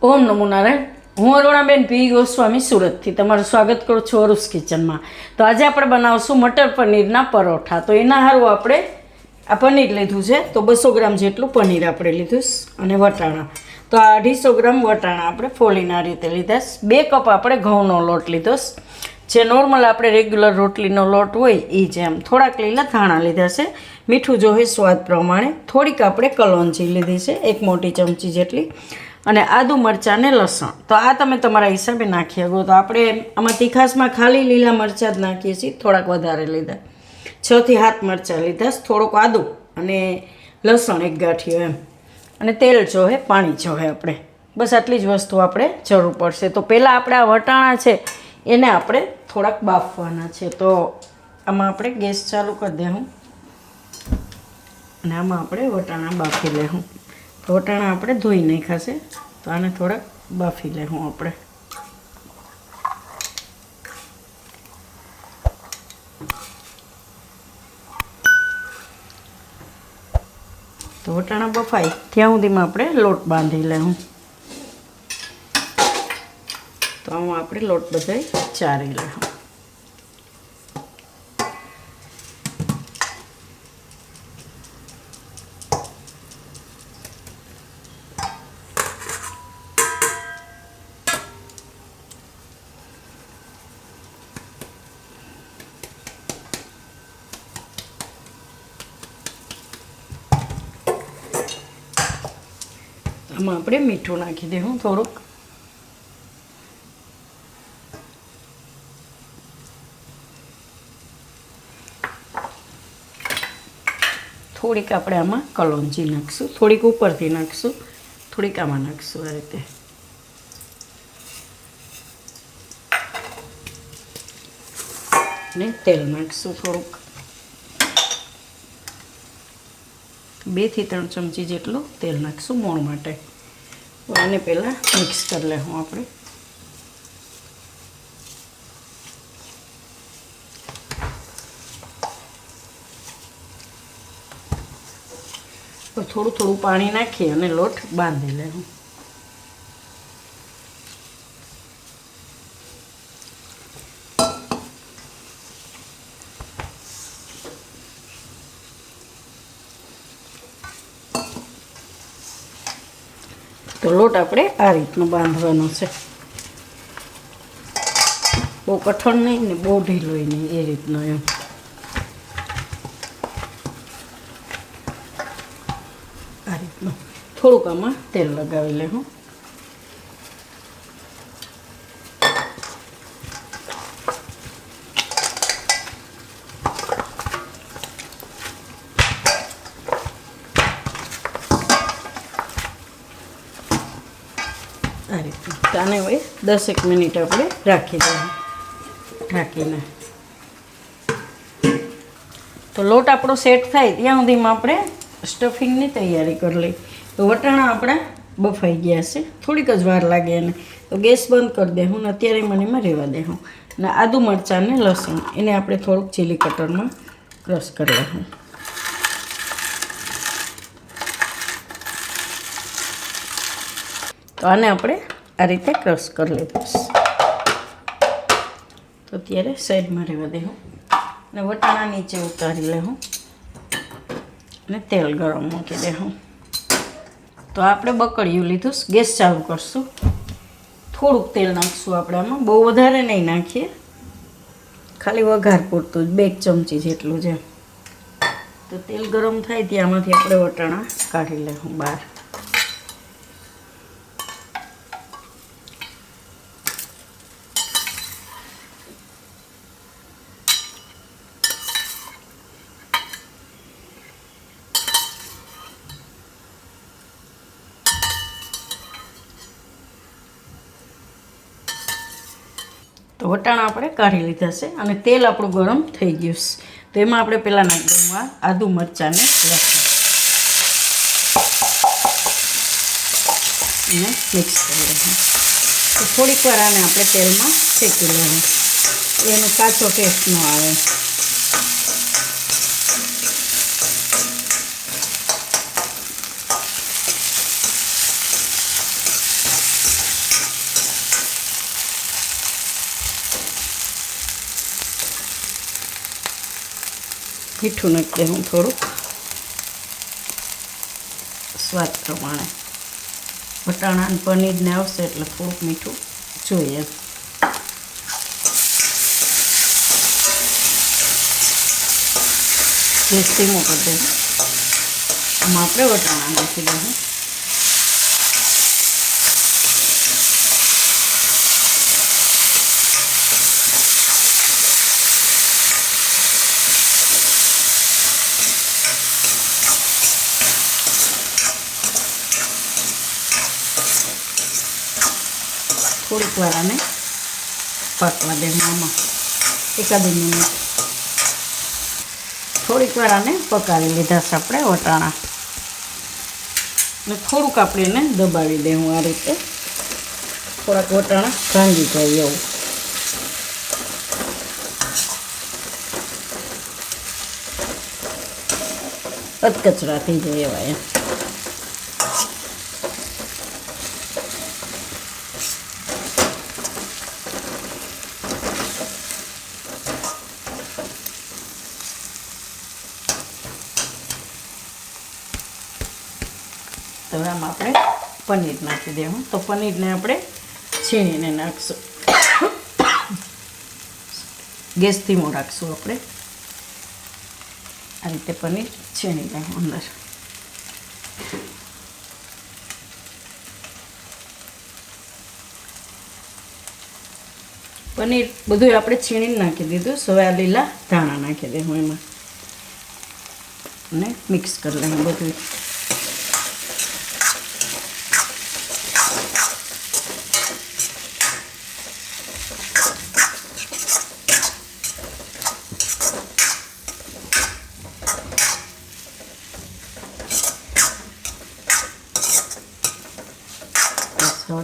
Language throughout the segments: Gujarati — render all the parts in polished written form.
ઓમ નમો નારાયણ. હું અરુણાબેન પી ગોસ્વામી સુરતથી તમારું સ્વાગત કરું છું અરુસ કિચનમાં. તો આજે આપણે બનાવશું મટર પનીરના પરોઠા. તો એના સારું આપણે આ પનીર લીધું છે, તો 200 ગ્રામ જેટલું પનીર આપણે લીધું અને વટાણા. તો આ 250 ગ્રામ વટાણા આપણે ફોલીને આ રીતે લીધા. 2 કપ આપણે ઘઉંનો લોટ લીધો, જે નોર્મલ આપણે રેગ્યુલર રોટલીનો લોટ હોય એ જેમ. થોડાક લીલા ધાણા લીધા છે, મીઠું જોઈએ સ્વાદ પ્રમાણે. થોડીક આપણે કલોંજી લીધી છે, 1 મોટી ચમચી જેટલી, અને આદુ મરચાં ને લસણ. તો આ તમે તમારા હિસાબે નાખી શકો. તો આપણે આમાં તીખાસમાં ખાલી લીલા મરચાં જ નાખીએ છીએ, થોડાક વધારે લીધા. 6 થી 7 મરચાં લીધા, થોડુંક આદુ અને લસણ 1 ગાંઠિયો એમ. અને તેલ જોહે, પાણી જોહે આપણે. બસ આટલી જ વસ્તુ આપણે જરૂર પડશે. તો પહેલાં આપણે આ વટાણા છે એને આપણે થોડાક બાફવાના છે. તો આમાં આપણે ગેસ ચાલુ કરી દેવું અને આમાં આપણે વટાણા બાફી લેવું. તો વટાણા આપણે ધોઈ નાખાશે, તો આને થોડાક બાફી લેવું આપણે. તો વટાણા બફાય ત્યાં સુધીમાં આપણે લોટ બાંધી લેવું. તો આમાં આપણે લોટ બધાય ચારી લેવું. આમાં આપણે મીઠું નાખી દેવું થોડુંક. થોડીક આપણે આમાં કલોંજી નાખીશું, થોડીક ઉપરથી નાખીશું, થોડીક આમાં નાખીશું આ રીતે. ને તેલ નાખીશું થોડુંક, 2 થી 3 ચમચી જેટલું તેલ નાખીશું મોણ માટે. આને પહેલાં મિક્સ કરી લેવું આપણે. તો થોડું થોડું પાણી નાખી અને લોટ બાંધી લેવું. તો લોટ આપણે આ રીતનો બાંધવાનો છે, બહુ કઠણ નહીં ને બહુ ઢીલો નહીં, એ રીતનો એમ. આ રીતનો થોડુંક આમાં તેલ લગાવી લેવું. આ રીતે આને હવે 10 મિનિટ આપણે રાખી દઈએ ઢાંકીને. તો લોટ આપણો સેટ થાય ત્યાં સુધીમાં આપણે સ્ટફિંગની તૈયારી કરી લઈએ. તો વટાણા આપણા બફાઈ ગયા છે, થોડીક જ વાર લાગે એને. તો ગેસ બંધ કરી દેવું ને અત્યારે મને એમાં રહેવા દેવું. અને આદુ મરચાં ને લસણ એને આપણે થોડુંક ચીલી કટરમાં ક્રશ કરી લેવું. તો આને આપણે આ રીતે ક્રશ કરી લીધું. તો અત્યારે સાઈડમાં રહેવા દેવું અને વટાણા નીચે ઉતારી લેવું અને તેલ ગરમ મૂકી દેવું. તો આપણે બકડિયું લીધું, ગેસ ચાલુ કરશું. થોડુંક તેલ નાખીશું આપણે આમાં, બહુ વધારે નહીં નાખીએ, ખાલી વઘાર પૂરતું જ 2 ચમચી જેટલું છે. તો તેલ ગરમ થાય ત્યાંમાંથી આપણે વટાણા કાઢી લેવું બહાર. તો વટાણા આપણે કાઢી લીધા છે અને તેલ આપણું ગરમ થઈ ગયું છે. તો એમાં આપણે પહેલાં નાખી દઉં આ આદુ મરચાંને લસણ અને મિક્સ કરી દઉં. તો થોડીક વાર આને આપણે તેલમાં શેકી લેવું, એનો કાચો ટેસ્ટ ન આવે. મીઠું નાખી દઉં થોડુંક સ્વાદ પ્રમાણે. વટાણા અને પનીરને આવશે એટલે થોડુંક મીઠું જોઈએ. ગેસ ધીમો કરી દઈશું. આમાં આપણે વટાણા નાખી દઈશું. થોડીક વાર આને પાકવા દેવું આમાં એકાદ મિનિટ. થોડીક વાર આને પકાવી લીધા છે આપણે વટાણા ને થોડુંક આપણે એને દબાવી દેવું આ રીતે. થોડાક વટાણા ભાંગી જાય એવું. અધકચરા થઈ જાય એવા એમ. તો આમાં આપણે પનીર નાખી દેવું. તો પનીરને આપણે છીણીને નાખશું. ગેસ ધીમો રાખશું આપણે. આ રીતે પનીર છીણી દેવું અંદર. પનીર બધું આપણે છીણીને નાખી દીધું. હવે આ લીલા ધાણા નાખી દેવું એમાં અને મિક્સ કરી લઈએ બધું.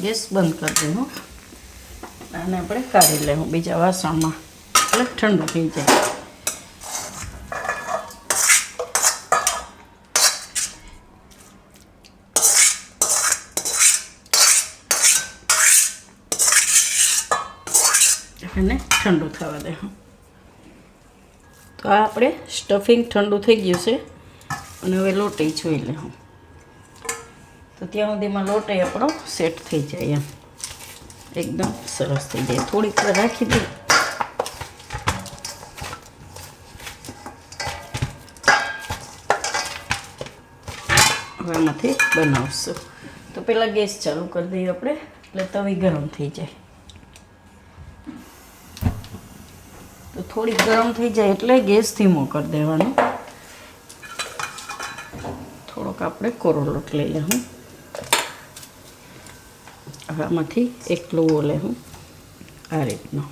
ગેસ બંધ કરી દઉં અને આપણે કાઢી લેવું બીજા વાસણમાં એટલે ઠંડુ થઈ જાય. અને ઠંડુ થવા દેવું. તો આ આપણે સ્ટફિંગ ઠંડુ થઈ ગયું છે અને હવે લોટ જોઈ લેવું. તો ત્યાં સુધીમાં લોટ આપણો સેટ થઈ જાય એમ એકદમ સરસ થઈ જાય. થોડીક વાર રાખી દઈએ. હવે આમાંથી બનાવશું. તો પહેલાં ગેસ ચાલુ કરી દઈએ આપણે એટલે તવી ગરમ થઈ જાય. તો થોડીક ગરમ થઈ જાય એટલે ગેસ ધીમો કરી દેવાનો. થોડોક આપણે કોરો લોટ લઈ લઉં. હવે આમાંથી એક લોવો લેવું આ રીતનો.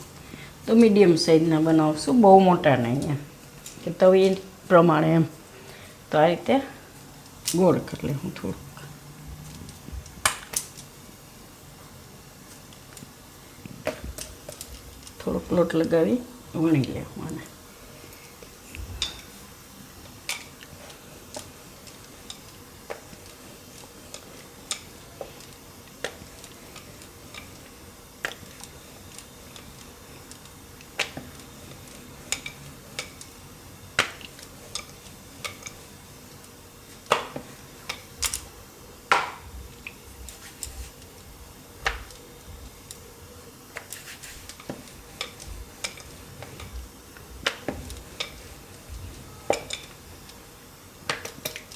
તો મીડિયમ સાઈઝના બનાવશું, બહુ મોટા નહીં એમ કે તવી પ્રમાણે એમ. તો આ રીતે ગોળ કરી લેવું. થોડોક લોટ લગાવી વણી લેવું આને.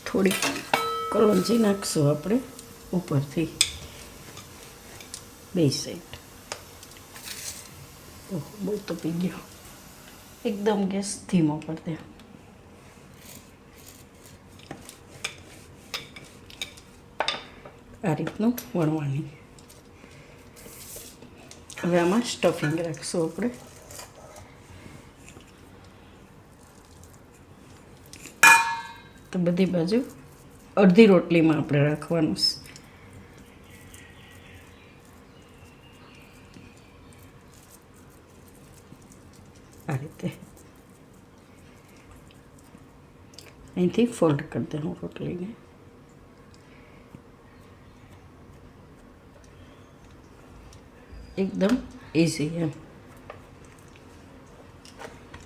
થોડીક કલોંજી નાખશું આપણે ઉપરથી બે સાઈડ. ઓહ બહુ તપી ગયો. એકદમ ગેસ ધીમો કરી દે. આ રીતનું વણવાની. હવે આમાં સ્ટફિંગ રાખશું આપણે. તો બધી બાજુ અડધી રોટલીમાં આપણે રાખવાનું છે. આ રીતે અહીંથી ફોલ્ડ કરી દેવું રોટલીને. એકદમ ઇઝી એમ.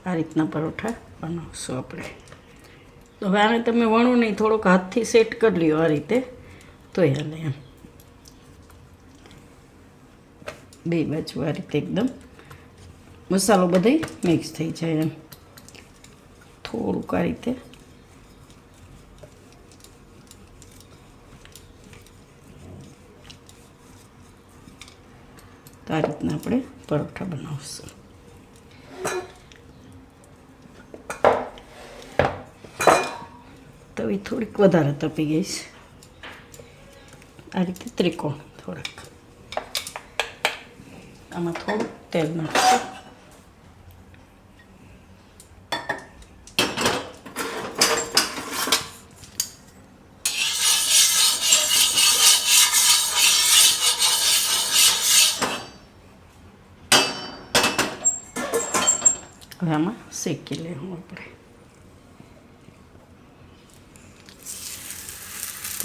આ રીતના પરોઠા બનાવશું આપણે. તો હવે આને તમે વણો નહીં, થોડોક હાથથી સેટ કરી લ્યો આ રીતે, તો હાલે એમ. બે બાજુ આ રીતે એકદમ મસાલો બધો મિક્સ થઈ જાય એમ. થોડુંક આ રીતે તો આ રીતના આપણે પરોઠા બનાવશું. તવી થોડીક વધારે તપી ગઈ છે. આ રીતે ત્રિકોણ થોડાક, આમાં થોડુંક તેલ નાખશું. હવે આમાં શેકી લેવું આપણે.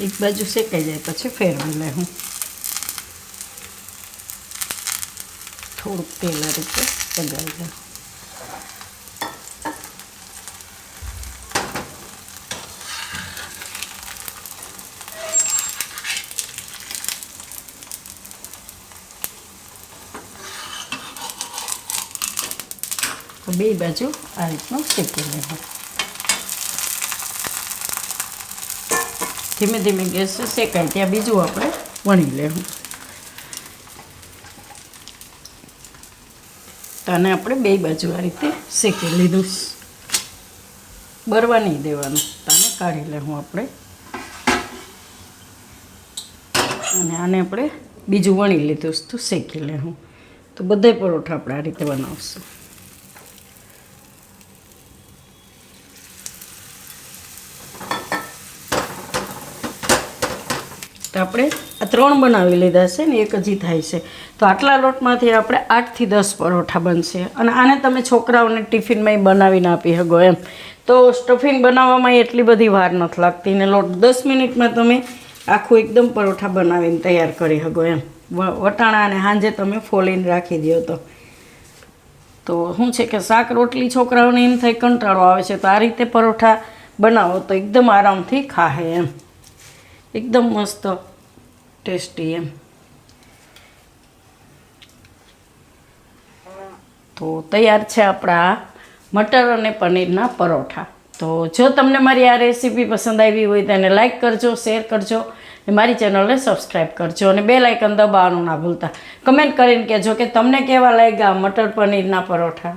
એક બાજુ શેકાઈ જાય પછી ફેરવી લેવું. થોડુંક તેલ આ રીતે લગાવી દઉં. બે બાજુ આ રીતનું શેકી લેવું. ધીમે ધીમે ગેસ શેકાય ત્યાં બીજું આપણે વણી લેવું. તો આને આપણે બે બાજુ આ રીતે શેકી લીધું. બરવા નહીં દેવાનું. તો આને કાઢી લેવું આપણે. અને આને આપણે બીજું વણી લીધું તો શેકી લેવું. તો બધા પરોઠા આપણે આ રીતે બનાવશું. તો આપણે આ 3 બનાવી લીધા છે ને, એક હજી થાય છે. તો આટલા લોટમાંથી આપણે 8 થી 10 પરોઠા બનશે. અને આને તમે છોકરાઓને ટિફિનમાં બનાવીને આપી શકો એમ. તો સ્ટફિંગ બનાવવામાં એટલી બધી વાર નથી લાગતી ને લોટ 10 મિનિટમાં તમે આખું એકદમ પરોઠા બનાવીને તૈયાર કરી શકો એમ. વટાણા અને સાંજે તમે ફોલીને રાખી દો તો શું છે કે શાક રોટલી છોકરાઓને એમ થાય કંટાળો આવે છે, તો આ રીતે પરોઠા બનાવો તો એકદમ આરામથી ખાહે એમ. એકદમ મસ્ત ટેસ્ટી એમ. તો તૈયાર છે આપણા મટર અને પનીરના પરોઠા. તો જો તમને મારી આ રેસીપી પસંદ આવી હોય તો એને લાઈક કરજો, શેર કરજો, ને મારી ચેનલને સબસ્ક્રાઈબ કરજો અને બેલ આઇકન દબાવવાનું ના ભૂલતા. કમેન્ટ કરીને કહેજો કે તમને કેવા લાગ્યા મટર પનીરના પરોઠા.